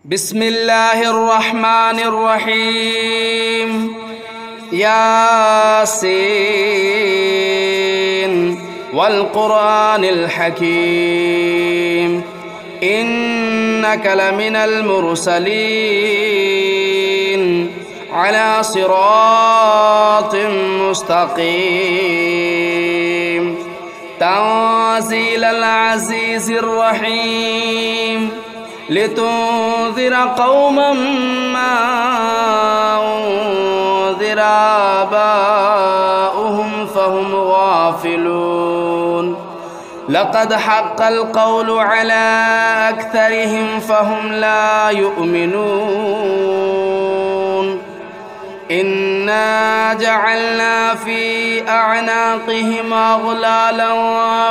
بسم الله الرحمن الرحيم. ياسين والقرآن الحكيم إنك لمن المرسلين على صراط مستقيم تنزيل العزيز الرحيم لتنذر قوما ما أنذر آباؤهم فهم غافلون لقد حق القول على أكثرهم فهم لا يؤمنون إنا جعلنا في أعناقهم أغلالا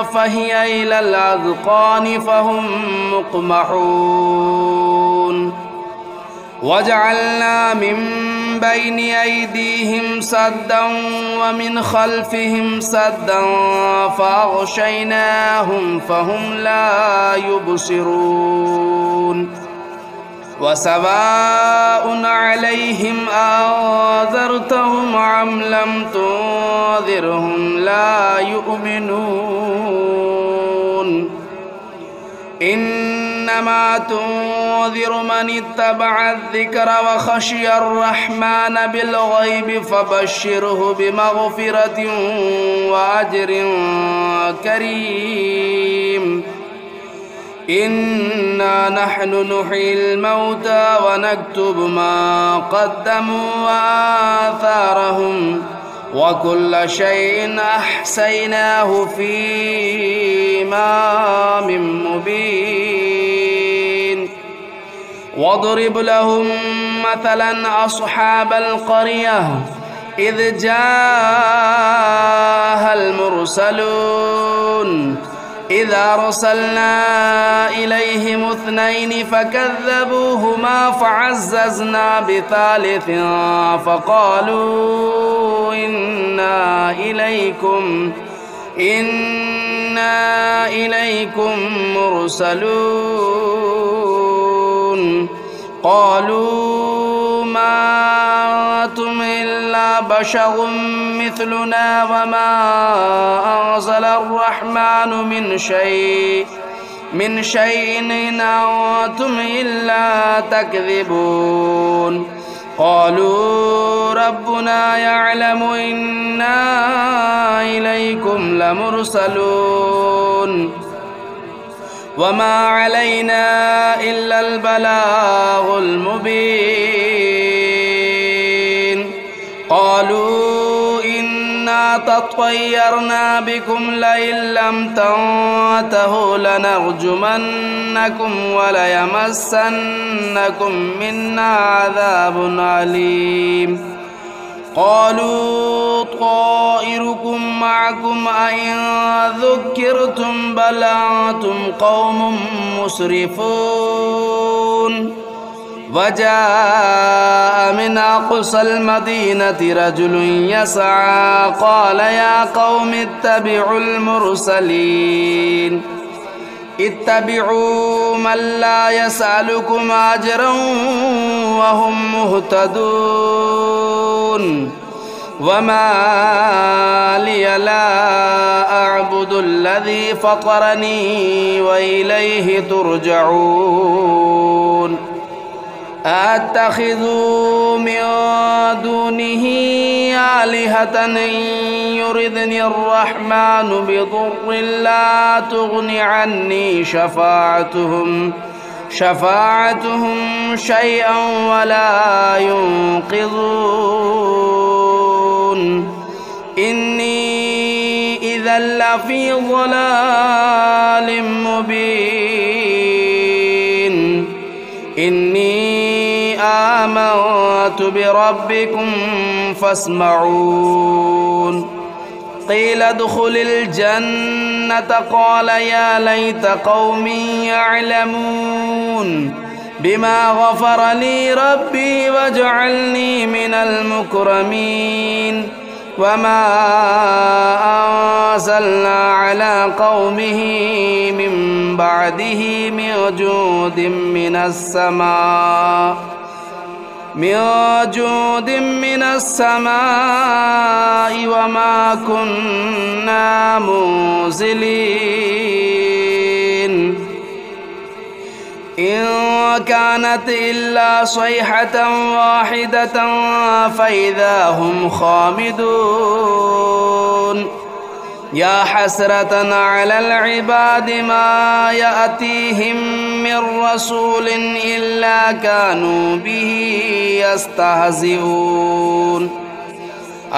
فهي إلى الأذقان فهم مقمحون وجعلنا من بين أيديهم سدا ومن خلفهم سدا فأغشيناهم فهم لا يبصرون وسواء عليهم أنذرتهم أم لم تنذرهم لا يؤمنون إنما تنذر من اتبع الذكر وخشي الرحمن بالغيب فبشره بمغفرة وأجر كريم إنا نحن نحيي الموتى ونكتب ما قدموا وآثارهم وكل شيء أحصيناه في إمام مبين واضرب لهم مثلا أصحاب القرية إذ جاءها المرسلون إذا أرسلنا إليهم اثنين فكذبوهما فعززنا بثالث فقالوا إنا إليكم مرسلون قالوا ما أنتم إلا بشر مثلنا وما أنزل الرحمن من شيء إن أنتم إلا تكذبون قالوا ربنا يعلم إنا إليكم لمرسلون وما علينا إلا البلاغ المبين قالوا إنا تطيرنا بكم لئن لم تنتهوا لنرجمنكم وليمسنكم منا عذاب أليم قالوا طائركم معكم أئن ذكرتم بل أنتم قوم مسرفون وجاء من أقصى المدينة رجل يسعى قال يا قوم اتبعوا المرسلين اتبعوا من لا يسألكم أجرا وهم مهتدون وما لي لا أعبد الذي فطرني وإليه ترجعون أتخذ من دونه آلهة إن يردني الرحمن بضر لا تغن عني شفاعتهم شيئا ولا ينقذون إني إذا لفي ضلال مبين إني آمنت بربكم فاسمعون قيل ادخل الجنة قال يا ليت قومي يعلمون بما غفر لي ربي وجعلني من المكرمين وما أنزلنا على قومه من بعده من جود من السماء وما كنا منزلين إن كانت إلا صيحة واحدة فإذا هم خامدون يا حسرة على العباد ما يأتيهم من رسول إلا كانوا به يستهزئون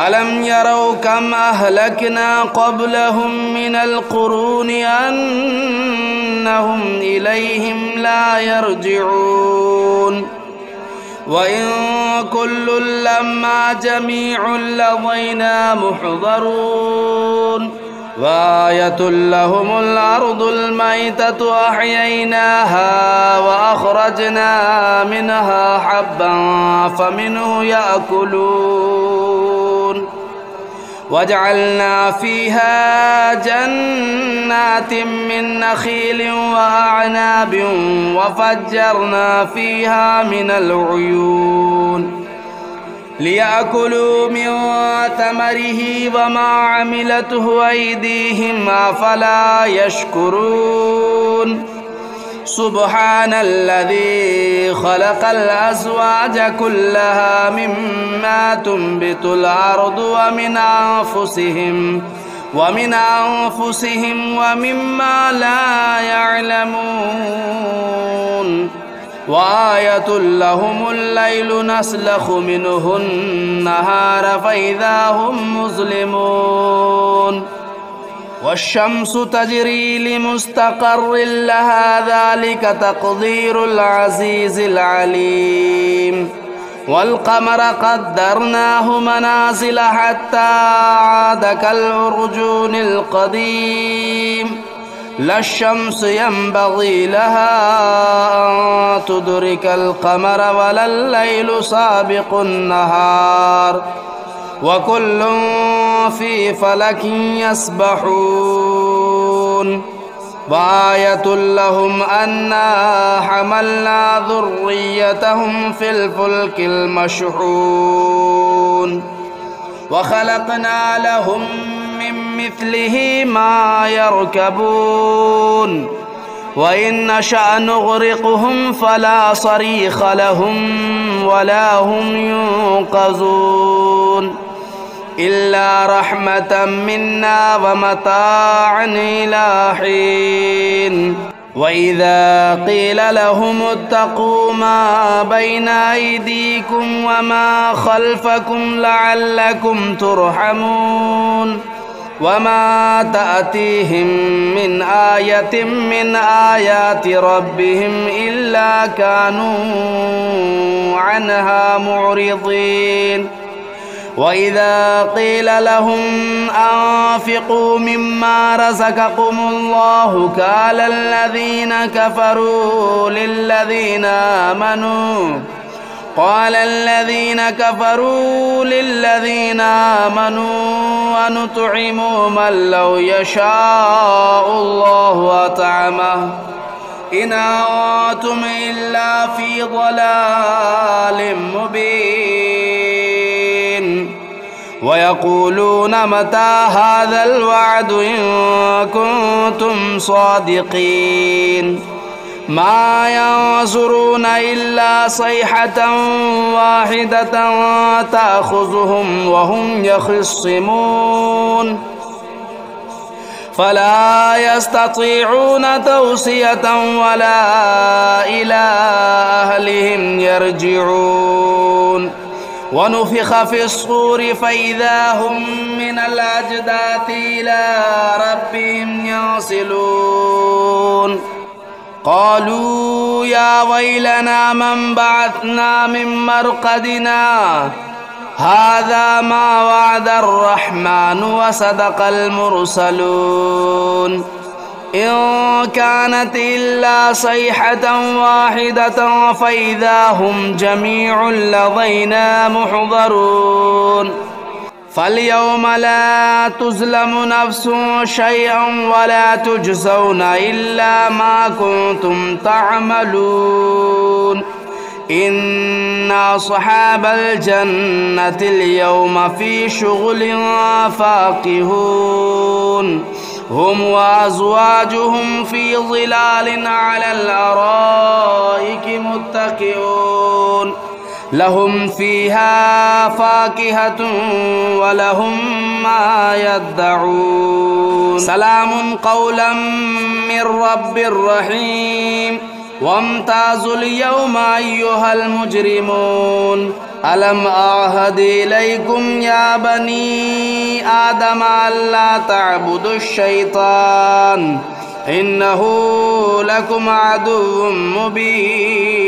ألم يروا كم أهلكنا قبلهم من القرون أنهم إليهم لا يرجعون وإن كل لما جميع لدينا محضرون وآية لهم الأرض الميتة أحييناها وأخرجنا منها حبا فمنه يأكلون وجعلنا فيها جنات من نخيل وأعناب وفجرنا فيها من العيون ليأكلوا من ثمره وما عملته أيديهم أفلا يشكرون سبحان الذي خلق الأزواج كلها مما تنبت الأرض ومن أنفسهم ومما لا يعلمون وآية لهم الليل نسلخ منه النهار فإذا هم مظلمون والشمس تجري لمستقر لها ذلك تقدير العزيز العليم والقمر قدرناه منازل حتى عاد كالعرجون القديم لا الشمس ينبغي لها أن تدرك القمر ولا الليل سابق النهار وكل في فلك يسبحون وآية لهم أنا حملنا ذريتهم في الفلك المشحون وخلقنا لهم من مثله ما يركبون وإن نشأ نغرقهم فلا صريخ لهم ولا هم ينقذون إلا رحمة منا ومتاعا إلى حين وإذا قيل لهم اتقوا ما بين أيديكم وما خلفكم لعلكم ترحمون وما تأتيهم من آية من آيات ربهم إلا كانوا عنها معرضين وإذا قيل لهم أنفقوا مما رزقكم الله قال الذين كفروا للذين آمنوا ونطعم من لو يشاء الله أطعمه إن أنتم إلا في ضلال مبين ويقولون متى هذا الوعد إن كنتم صادقين ما ينظرون إلا صيحة واحدة تأخذهم وهم يخصمون فلا يستطيعون توصية ولا إلى أهلهم يرجعون ونفخ في الصور فإذا هم من الأجداث إلى ربهم ينسلون قالوا يا ويلنا من بعثنا من مرقدنا هذا ما وعد الرحمن وصدق المرسلون إن كانت إلا صيحة واحدة فإذا هم جميع لدينا محضرون فاليوم لا تظلم نفس شيئا ولا تجزون إلا ما كنتم تعملون إن أصحاب الجنة اليوم في شغل فاكهون هم وأزواجهم في ظلال على الأرائك متكئون لهم فيها فاكهة ولهم ما يدعون سلام قولا من رب رحيم وامتازوا اليوم أيها المجرمون ألم أعهد إليكم يا بني آدم ألا تعبدوا الشيطان إنه لكم عدو مبين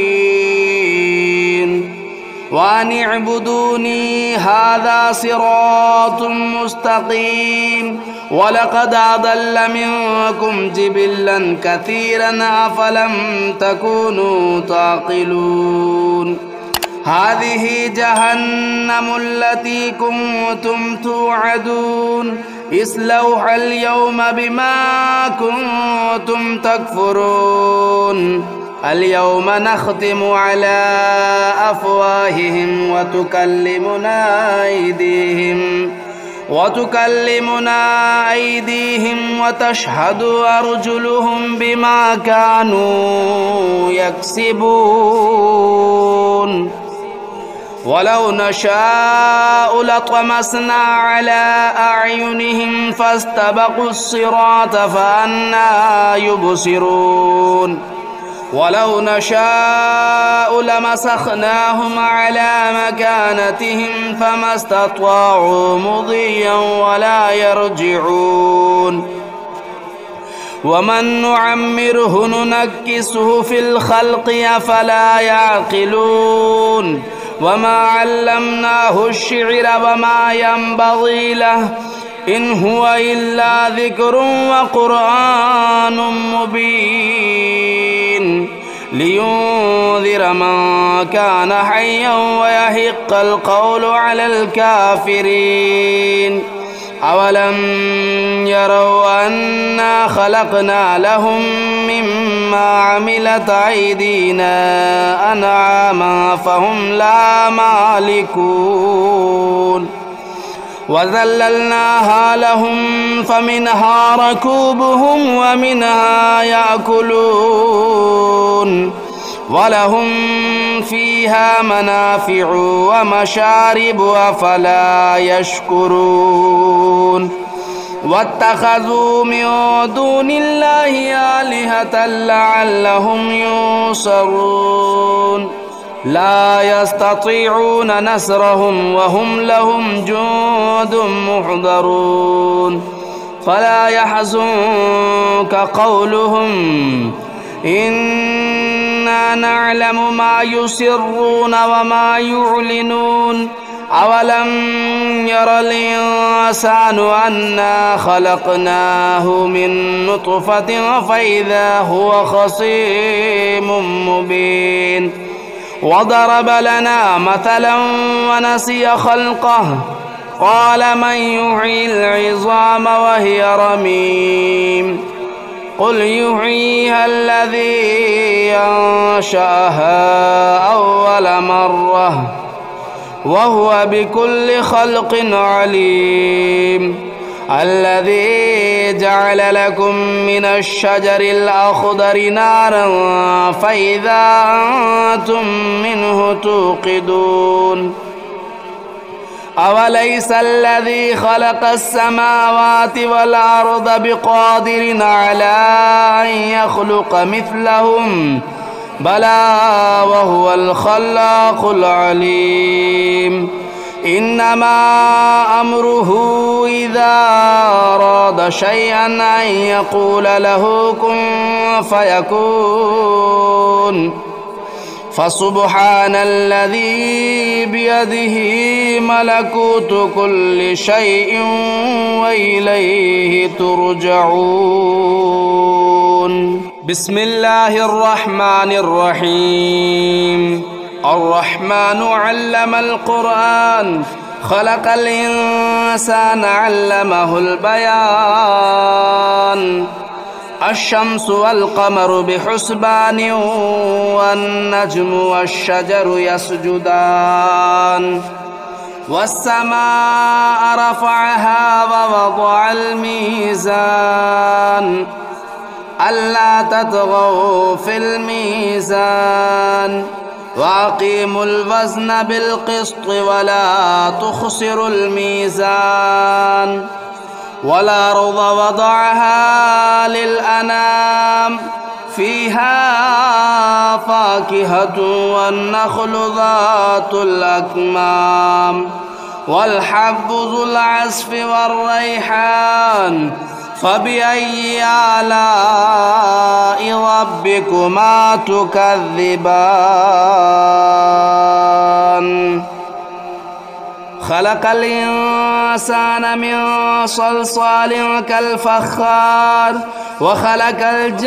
وأن اعبدوني هذا صراط مستقيم ولقد أضل منكم جبلا كثيرا أفلم تكونوا تعقلون هذه جهنم التي كنتم توعدون اصلوها اليوم بما كنتم تكفرون اليوم نختم على أفواههم وتكلمنا أيديهم وتشهد أرجلهم بما كانوا يكسبون ولو نشاء لطمسنا على أعينهم فاستبقوا الصراط فأنى يبصرون ولو نشاء لمسخناهم على مكانتهم فما استطاعوا مضيا ولا يرجعون ومن نعمره ننكسه في الخلق أفلا يعقلون وما علمناه الشعر وما ينبغي له إن هو إلا ذكر وقرآن مبين لينذر من كان حيا ويحق القول على الكافرين أولم يروا أنا خلقنا لهم مما عملت أيدينا أنعاما فهم لا مالكون وذللناها لهم فمنها ركوبهم ومنها يأكلون ولهم فيها منافع ومشارب أفلا يشكرون واتخذوا من دون الله آلهة لعلهم ينصرون لا يستطيعون نصرهم وهم لهم جند محضرون فلا يحزنك قولهم إنا نعلم ما يسرون وما يعلنون أولم ير الإنسان أنا خلقناه من نطفة فإذا هو خصيم مبين وضرب لنا مثلا ونسي خلقه قال من يحيي العظام وهي رميم قل يحييها الذي أنشأها أول مرة وهو بكل خلق عليم الذي جعل لكم من الشجر الأخضر نارا فإذا أنتم منه توقدون أوليس الذي خلق السماوات والأرض بقادر على أن يخلق مثلهم بلى وهو الخلاق العليم إنما أمره إذا أراد شيئا أن يقول له كن فيكون فسبحان الذي بيده ملكوت كل شيء وإليه ترجعون بسم الله الرحمن الرحيم الرحمن علم القرآن خلق الإنسان علمه البيان الشمس والقمر بحسبان والنجم والشجر يسجدان والسماء رفعها ووضع الميزان ألا تطغوا في الميزان وأقيموا الوزن بالقسط ولا تخسروا الميزان والأرض وضعها للأنام فيها فاكهة والنخل ذات الأكمام والحب ذو العصف والريحان فبأي آلاء ربكما تكذبان خلق الإنسان من صلصال كالفخار وخلق الجان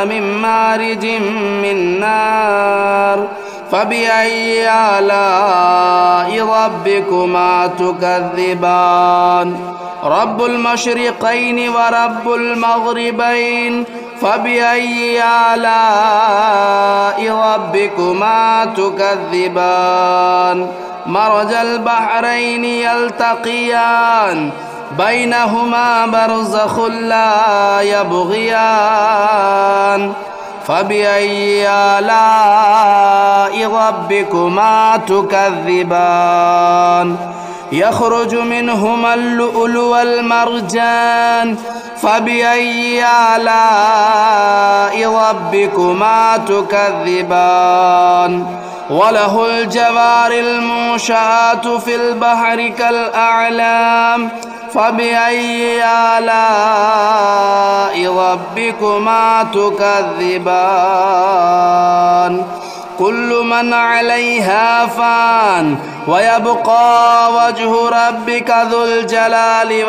من مارج من نار فبأي آلاء ربكما تكذبان رب المشرقين ورب المغربين فبأي آلاء ربكما تكذبان مرج البحرين يلتقيان بينهما برزخ لا يبغيان فبأي آلاء ربكما تكذبان يخرج منهما اللؤلؤ والمرجان فبأي آلاء ربكما تكذبان وله الجوار المنشآت في البحر كالأعلام فبأي آلاء ربكما تكذبان كل من عليها فان ويبقى وجه ربك ذو الجلال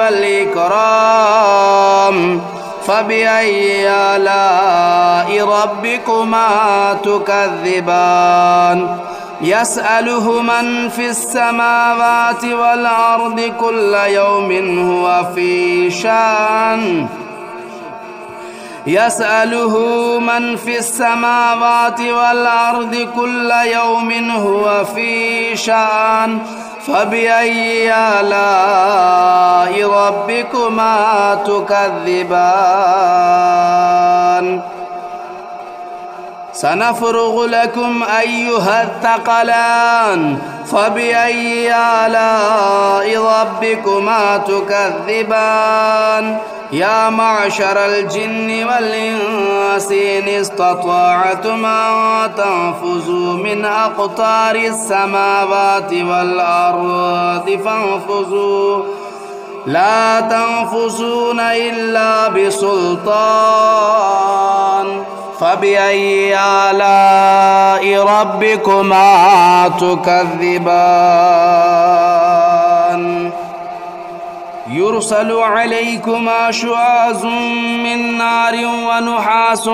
والإكرام فبأي آلاء ربكما تكذبان يسأله من في السماوات والأرض كل يوم هو في شأن يسأله من في السماوات والأرض كل يوم هو في شأن فبأي آلاء ربكما تكذبان سنفرغ لكم أيها الثقلان فبأي آلاء ربكما تكذبان يا معشر الجن والإنس إن استطعتم أن تنفذوا من أقطار السماوات والأرض فانفذوا لا تنفذون إلا بسلطان فبأي آلاء ربكما تكذبان يرسل عليكما شواظ من نار ونحاس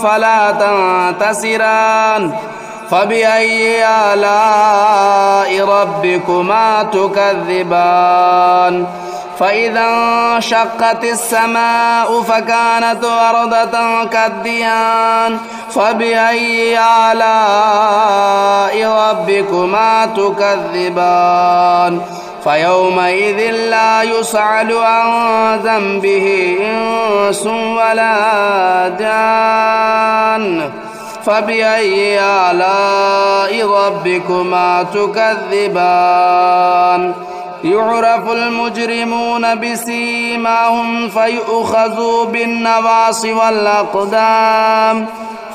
فلا تنتصران فبأي آلاء ربكما تكذبان فإذا انشقت السماء فكانت وردة كالدهان فبأي آلاء ربكما تكذبان فيومئذ لا يسأل عن ذنبه إنس ولا جان فبأي آلاء ربكما تكذبان يعرف المجرمون بسيماهم فيؤخذوا بالنواصي والأقدام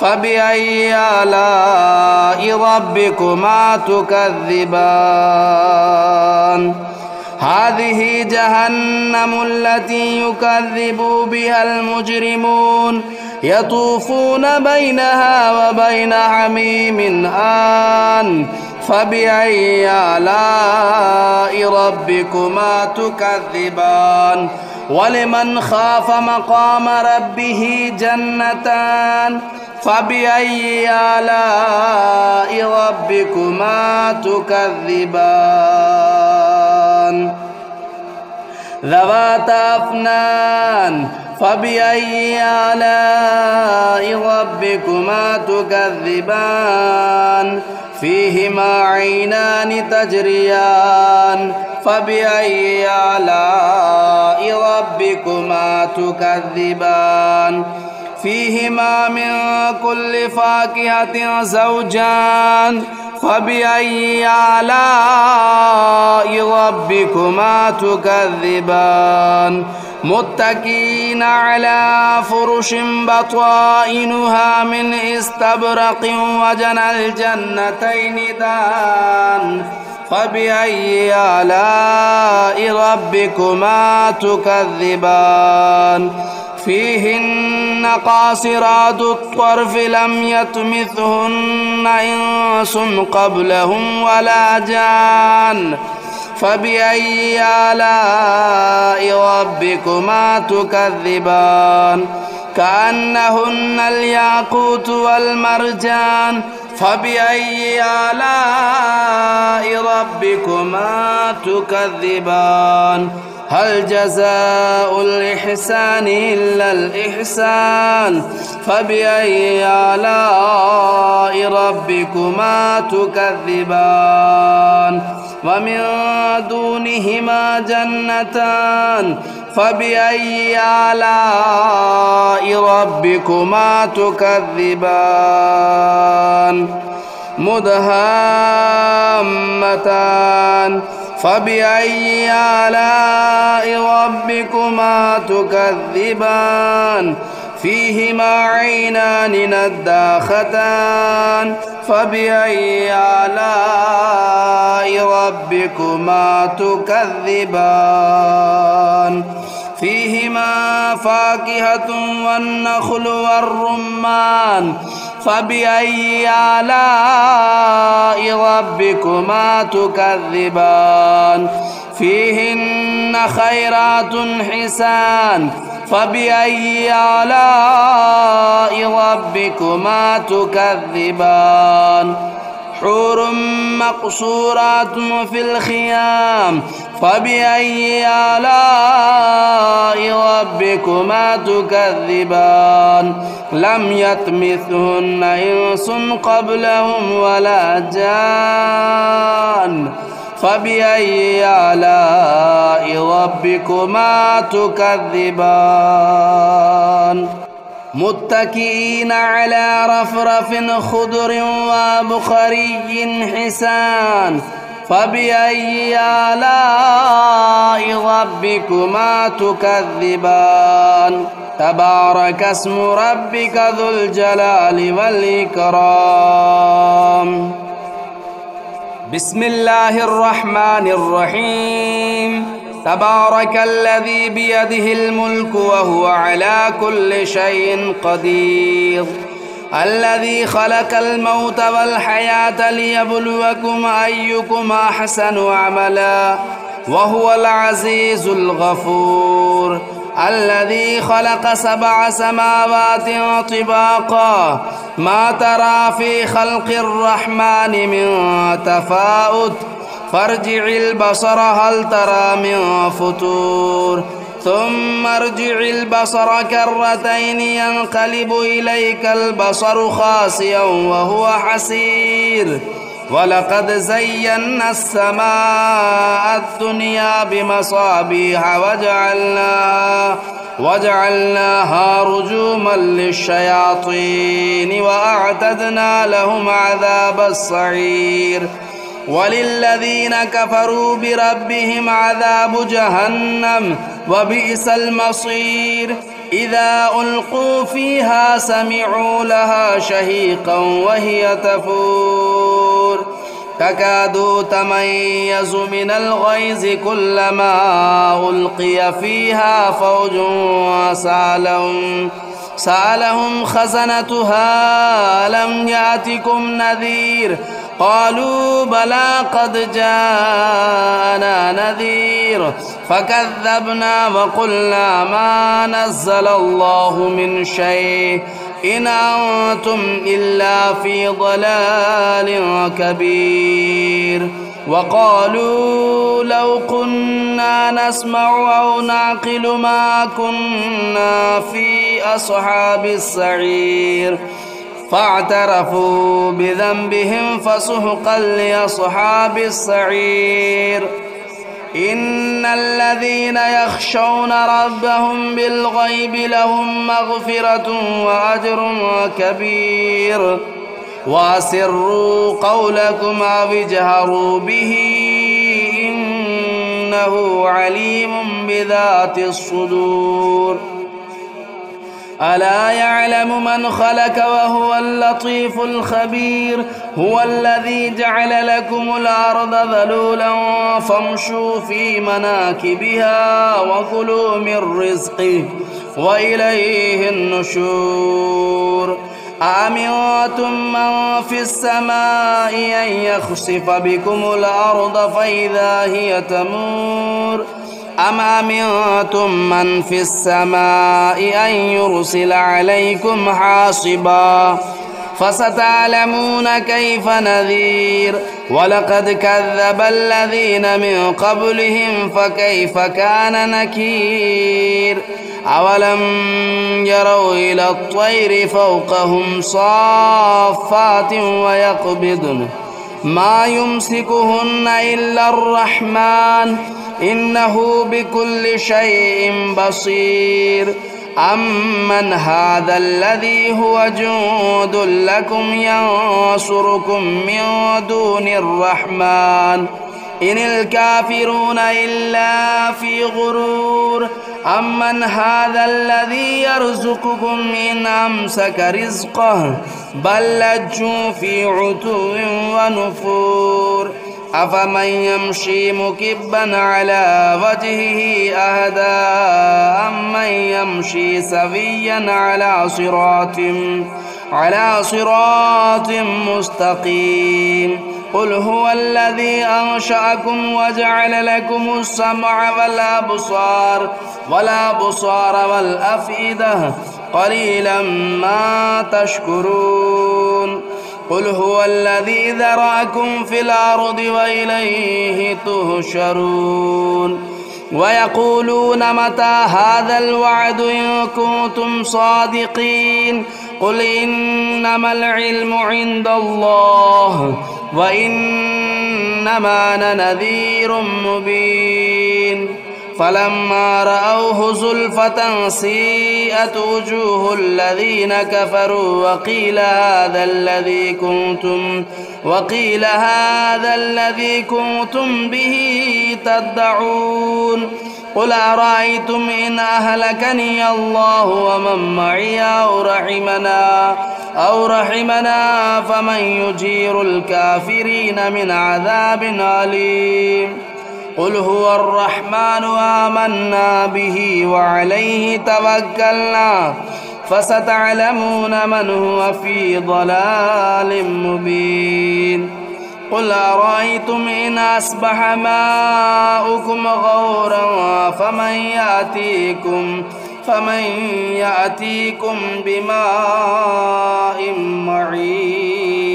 فبأي آلاء ربكما تكذبان هذه جهنم التي يكذب بها المجرمون يطوفون بينها وبين حميم آن فبأي آلاء ربكما تكذبان ولمن خاف مقام ربه جنتان فبأي آلاء ربكما تكذبان ذواتا أفنان فبأي آلاء ربكما تكذبان فيهما عينان تجريان فبأي آلاء ربكما تكذبان فيهما من كل فاكهة زوجان فبأي آلاء ربكما تكذبان متكئين على فرش بطائنها من استبرق وجنى الجنتين دان فبأي آلاء ربكما تكذبان فيهن قاصرات الطرف لم يطمثهن إنس قبلهم ولا جان فبأي آلاء ربكما تكذبان كأنهن الياقوت والمرجان فبأي آلاء ربكما تكذبان هل جزاء الإحسان إلا الإحسان فبأي آلاء ربكما تكذبان ومن دونهما جنتان فبأي آلاء ربكما تكذبان مدهامتان فبأي آلاء ربكما تكذبان فيهما عينان نداختان فبأي آلاء ربكما تكذبان فيهما فاكهة والنخل والرمان فبأي آلاء ربكما تكذبان فيهن خيرات حسان فبأي آلاء ربكما تكذبان حور مقصورات في الخيام فبأي آلاء ربكما تكذبان لم يطمثهن إنس قبلهم ولا جان فبأي آلاء ربكما تكذبان متكئين على رفرف خضر وبخري حسان فبأي آلاء ربكما تكذبان تبارك اسم ربك ذو الجلال والإكرام بسم الله الرحمن الرحيم تبارك الذي بيده الملك وهو على كل شيء قدير الذي خلق الموت والحياة ليبلوكم أيكم أحسن عملا وهو العزيز الغفور الذي خلق 7 سماوات طباقا ما ترى في خلق الرحمن من تفاؤت فارجع البصر هل ترى من فتور ثم ارجع البصر كرتين ينقلب إليك البصر خاسئا وهو حسير ولقد زينا السماء الدنيا بمصابيح وجعلناها رجوما للشياطين وأعتدنا لهم عذاب السعير وللذين كفروا بربهم عذاب جهنم وبئس المصير إذا ألقوا فيها سمعوا لها شهيقا وهي تفور تكاد تميز من الغيظ كلما ألقي فيها فوج سألهم خزنتها ألم يأتكم نذير قالوا بلى قد جاءنا نذير فكذبنا وقلنا ما نزل الله من شيء إن أنتم إلا في ضلال كبير. وقالوا لو كنا نسمع أو نعقل ما كنا في أصحاب السعير فاعترفوا بذنبهم فسحقا لأصحاب السعير. إن الذين يخشون ربهم بالغيب لهم مغفرة وأجر كبير. وأسروا قولكم أو اجهروا به إنه عليم بذات الصدور. ألا يعلم من خلق وهو اللطيف الخبير. هو الذي جعل لكم الأرض ذلولا فامشوا في مناكبها وكلوا من رزقه وإليه النشور. أأمنتم من في السماء أن يخسف بكم الأرض فإذا هي تمور أم أمنتم من في السماء أن يرسل عليكم حاصبا فستعلمون كيف نذير. ولقد كذب الذين من قبلهم فكيف كان نكير. أولم يروا إلى الطير فوقهم صافات ويقبضن ما يمسكهن إلا الرحمن إنه بكل شيء بصير. أمن هذا الذي هو جند لكم ينصركم من دون الرحمن إن الكافرون إلا في غرور. أمن هذا الذي يرزقكم إن أمسك رزقه بل لجوا في عتو ونفور. أفمن يمشي مكبا على وجهه أهدى أمن يمشي سويا على صراط مستقيم. قل هو الذي أنشأكم وجعل لكم السمع والأبصار والأفئدة قليلا ما تشكرون. قل هو الذي ذرأكم في الأرض وإليه تهشرون. ويقولون متى هذا الوعد إن كنتم صادقين. قل إنما العلم عند الله وإنما أنا نذير مبين. فلما رأوه زلفة سيئت وجوه الذين كفروا وقيل هذا الذي كنتم به تدعون. قل أرأيتم إن أهلكني الله ومن معي أو رحمنا فمن يجير الكافرين من عذاب أليم. قل هو الرحمن آمنا به وعليه توكلنا فستعلمون من هو في ضلال مبين. قل أرأيتم إن أصبح ماؤكم غورا فمن يأتيكم بماء معين.